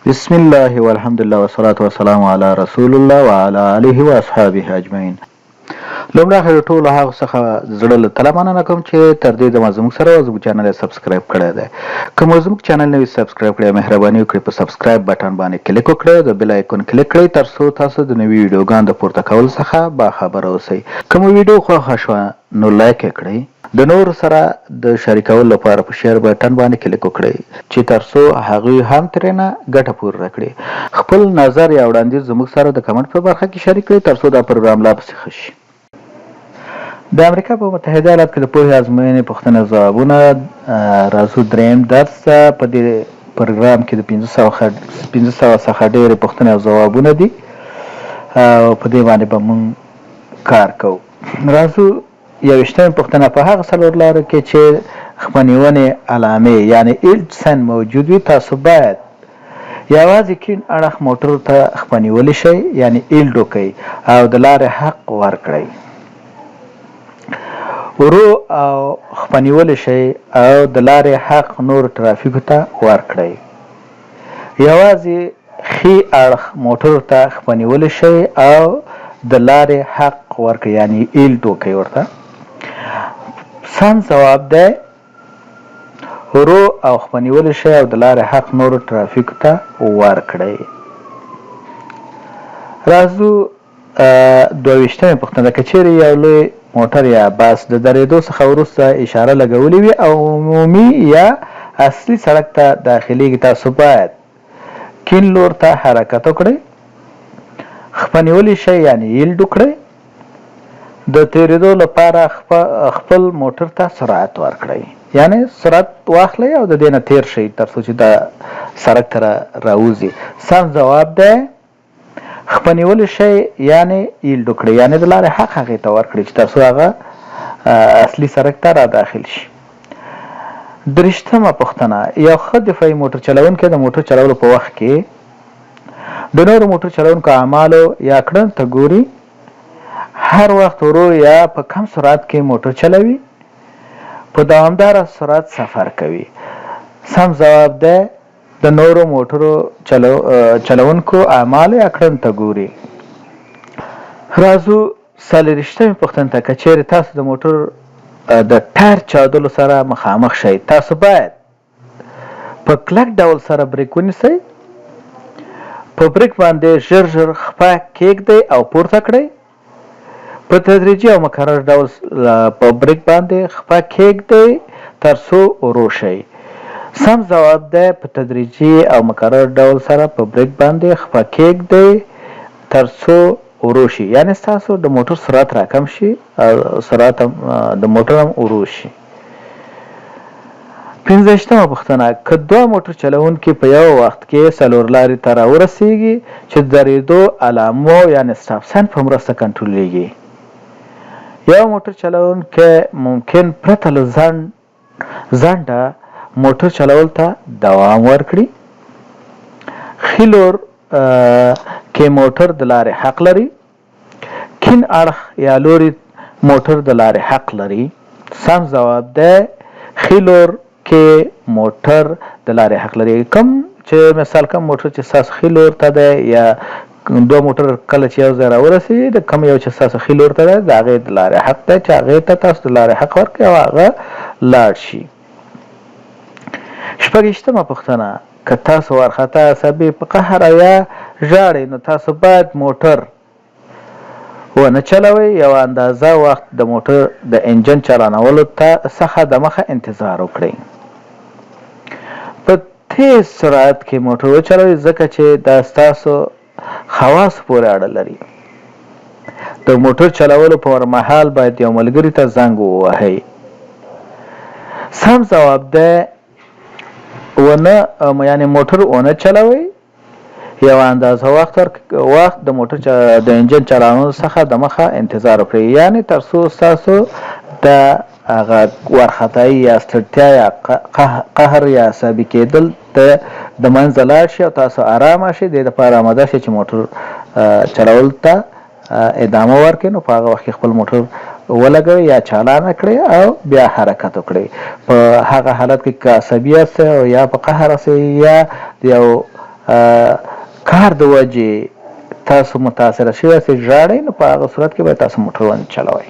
بسم الله والحمد لله والصلاة والسلام على رسول الله وعلى آله واصحابه اجمعين. لومړی خو ټول هغه څخه زړه له تله مننه کوم چې تر دې دمه زموږ سره زموږ چینل یې سبسکرایب کړی دی. که مو زموږ چینل نه وي سبسکرایب کړی مهرباني وکړئ په سبسکرایب بټن باندې کلیک وکړئ د بیل آیکون کلیک کړئ تر څو تاسو د نوي ویډیوګانو د پورته کولو څخه باخبره اوسئ. که مو ویډیو خوښه شوه نو لایک یې کړئ. د نورو سره د شریکولو لپاره په شیر بټن باندې کلیک وکړئ چې ترڅو هغوی هم ترېنه ګټه پورته کړي. خپل نظر یا وړاندیز زموږ سره د کمنټ په برخه کې شریک کړئ ترڅو دا پروګرام لا پسې ښه شي. د امریکا په متحده ایالات کې د پوهې ازموینې پوښتنې ځوابونه راځو دریم درس په دې پروګرام کې د 500 څخه ډېرې پوښتنې او ځوابونه دي او په دې باندې به موږ کار کوو. راځو 21مه پوښتنه په هغه څلور لارو کې چې خپنیونې علامې یعنې ایلډ ساین موجود وي تاسو باید یوازې کیڼ اړخ موټرو ته خپنیولی شئ یعنې ایلډ وکئ او د لارې حق ورکړئ. ورو او خپنیولی شئ او د لارې حق نور ټرافیکو ته ورکړئ. یوازې ښي اړخ موټرو ته خپنیولی شئ او د لارې حق ورکړئ یعنې ایلډ وکئ ورته. سم ځواب دی ورو او خپنیولی شئ او د لارې حق نورو ټرافیکو ته ورکړئ. راځو 22مه پوښتنه که چیرې یو لوی موټر یا بس د درېدو څخه وروسته اشاره لګولې وي او عمومي یا اصلي سړک ته داخلیږي تاسو باید کیڼ لور ته حرکت وکړئ، خپنیولی شئ یعنې ایلډ وکړئ، د تېرېدو لپاره خپل موټر ته سرعت ورکړئ یعنې سرعت واخلئ او د دې نه تېر شئ تر څو چې دا سړک ته راوځي. سم ځواب دی خپنیولی شئ یعنې ایلډ وکړئ یعنې د لارې حق هغې ته ورکړئ چې تر څو هغه اصلي سړک ته را داخل شي. 23مه پوښتنه یو ښه دفاعي موټر چلوونکی د موټر چلولو په وخت کې د نورو موټر چلوونکو اعمالو یا کړنو ته ګوري، هر وخت ورو یا په کم سرعت کې موټر چلوي، په دوامداره سرعت سفر کوي. سم ځواب دی د نورو موټرو چلوونکو اعمالو یا کړنو ته ګوري. راځو 24مه پوښتنې ته که چیرې تاسو د موټر د ټایر چاودلو سره مخامخ شئ تاسو باید په کلک ډول سره بریک ونیسئ، په بریک باندې ژر ژر خپه کیږدئ او پورته کړئ، په تدریجي او مکرر ډول په بریک باندې خپه کیږدئ تر څو ورو شئ. سم ځواب دی په تدریجي او مکرر ډول سره په بریک باندې خپه کیږدئ تر څو ورو شي یعنې ستاسو د موټر سرعت راکم شي او سرعت د موټر هم ورو شي. 25مه پوښتنه که دوه موټر چلوونکي په یو وخت کې څلور لارې ته راورسیږي چې د درېدو علامو یعنې سټاپ ساین په مرسته کنټرولېږي، یو موټر چلوونکی ممکن پرته له ځنډه موټر چلولو ته دوام ورکړي. ښي لور کې موټر د لارې حق لري، کیڼ اړخ یا لوري موټر د لارې حق لري. سم ځواب دی ښي لور کې موټر د لارې حق لري. کوم چې مثال کوم موټر چې ستاسو ښي لور ته دی یا دوه موټر کله چې یو ځای راورسېږي د کوم یو چې ستاسو ښي لور ته دی د هغې د لارې حق دی چې هغې ته تاسو د لارې حق ورکړئ او هغه لاړ شي. 26مه پوښتنه که تاسو وارخطا عصبي په قهر یا ژاړئ نو تاسو باید موټر ونه چلوئ، یو اندازه وخت د موټر د انجن چالانولو څخه د مخه انتظار وکړئ. په تیز سرعت کې موټر وچلوئ ځکه چې دا ستاسو خواصو پورې اړه لري. د موټر چلولو پر مهال باید یو ملګري ته زنګ ووهئ. سم ځواب دی یعنې موټر ونه چلوئ، یو اندازه وخت د موټر د انجن چلانولو څخه د مخه انتظار وکړئ یعنې تر څو ستاسو د هغه وارخطایي یا ستړتیا یا قهر یا عصبي کېدل د منځه لاړ شي او تاسو ارامه شئ، دې دپاره آماده شئ چې موټر چلولو ته ادامه ورکړئ. نو په هغه وخت کې خپل موټر ولګوئ یا چالانه کړئ او بیا حرکت وکړئ. په هغه حالت کې که عصبي یاست او یا په قهر یاست یا د یو کار د وجې تاسو متاثره شوي یاست ژاړئ، نو په هغه صورت کې به تاسو موټر ونه چلوئ.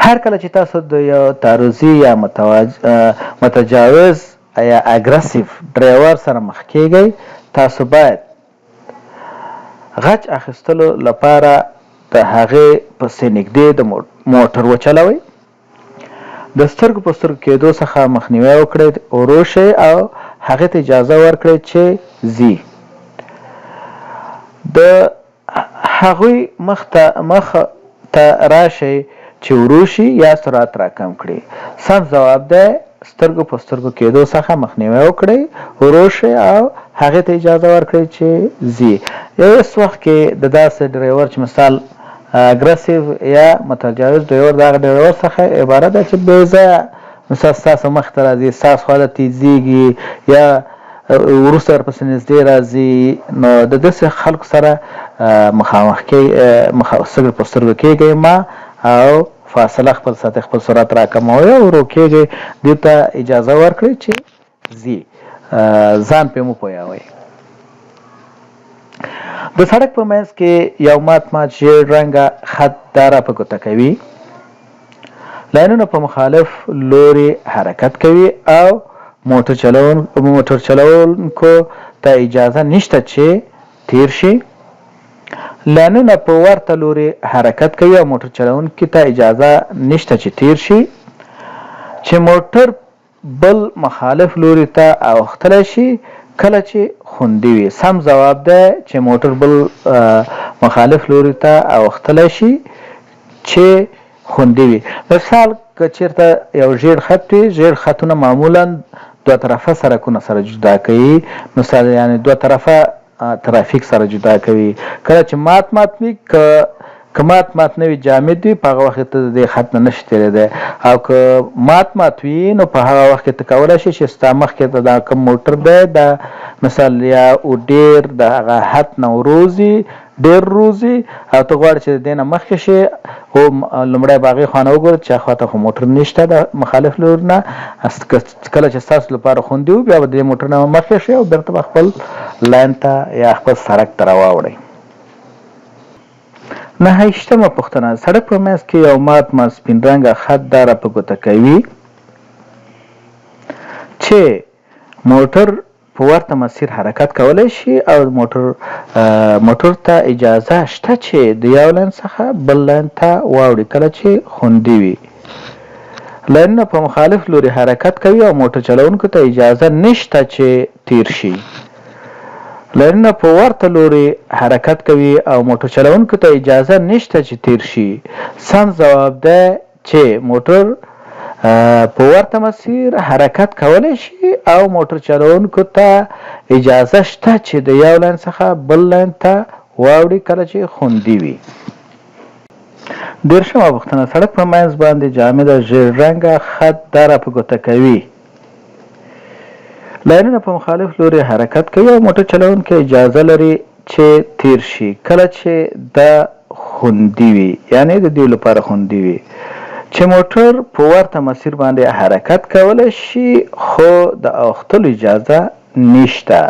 هر کله چې تاسو د یو تعرضي یا متجاوز یا اګریسیو ډرایور سره مخ کیږئ، تاسو باید غچ اخیستلو لپاره د هغې پسې نږدې د موټر وچلوئ، د سترګو په سترګو کېدو څخه مخنیوی وکړئ، ورو شئ او هغې ته اجازه ورکړئ چې ځي. د هغوی مخ ته راشئ چې ورو شي یا سرعت راکم کړي. سم ځواب دی سترګو په سترګو کېدو څخه مخنیوی وکړئ، ورو شئ او هغې ته اجازه ورکړئ چې ځي. یو وخت کې د داسې ډرایور چې مثال اګریسیو یا متجاوز ډرایور د هغه ډرایور څخه عبارت ده چې بې ځایه مثال ستاسو مخ ته راځي، ستاسو خوا ته تیزیږي یا وروسته ورپسې نږدې راځي، نو د داسې خلکو سره مخامخ سترګو په سترګو کېږئ مه او فاصله خپل ساتئ، خپل سرعت راکموئ او ورو کېږئ، دوی ته اجازه ورکړئ چې ځي، ځان پرې مه پویوئ. د سړک په منځ کې یو مات ژیړ رنګه خط دا را په ګوته کوي. لاینونه په مخالف لوري حرکت کوي او موټر چلوونکو ته اجازه نشته چې تیر شي. لاینونه په ورته لوري حرکت کوي او موټر چلوونکي ته اجازه نشته چې تیر شي. چې موټر بل مخالف لوري ته اوښتلی شي کله چې خوندي وي. سم ځواب دی چې موټر بل مخالف لوري ته اوښتلی شي چې خوندي وي. مثال که چېرته یو ژیړ خط وي، ژیړ خطونه معمولا دوه طرفه سرکونه سره جدا کوي، مثال یعنې دوه طرفه ترافیک سره جدا کوي. کله چې مات وي، که مات نه وي جامد وي، په هغه وخت کې ته د دې خط نه نشي تېرېدی، او که مات وي نو په هغه وخت کې ته کولی شې چې ستا مخکې ته دا کوم موټر دی دا مثال یا ډېر د هغه حد نه ډېر روزي او ته غواړې چې د دې نه مخکې شې، خو لومړی به هغې خوا نه وګورې چې هغه خوا ته خو موټر نشته د مخالف لور نه. کله چې ستاسو لپاره خوندي وي بیا به د دې موټر نه مخکې شئ او بېرته به خپل لاین ته یا خپل سړک ته راواوړئ. 9مه پوښتنه: سړک په منځ کې یو مات سپین رنګه خط دا را په ګوته کوي چې موټر په ورته مسیر حرکت کولی شي او موټر ته اجازه شته چې د یو لاین څخه بل لاین ته واوړي کله چې خوندي وي. لاینونه په مخالف لوري حرکت کوي او موټر چلوونکو ته اجازه نشته چې تیر شي. لاینونه په ورته لوري حرکت کوي او موټر چلوونکو ته اجازه نشته چې تیر شي. سم ځواب دی چې موټر په ورته مسیر حرکت کولی شي او موټر چلوونکو ته اجازه شته چې د یو لاین څخه بل لاین ته واوړي کله چې خوندي وي. 10مه پوښتنه: سړک په منځ باندې جامده ژیړ رنګه خط دا را په ګوته کوي. لاینونه په مخالف لوري حرکت کوي او موټر چلوونکی اجازه لري چې تیر شي کله چې دا خوندي وي، یعنې د دې لپاره خوندي وي. چې موټر په ورته مسیر باندې حرکت کولی شي خو د اوښتلو اجازه نشته.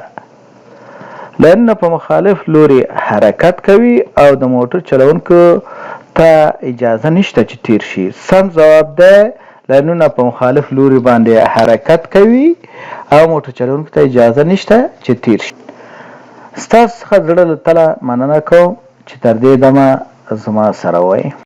لاینونه په مخالف لوري حرکت کوي او د موټر چلوونکو ته اجازه نشته چې تیر شي. سم ځواب دی لاینونه په مخالف لوري باندې حرکت کوي او موټر چلوونکو ته اجازه نشته چې تیر شي. ستاسو څخه زړه له تله مننه کوم چې تر دې دمه زما سره وئ.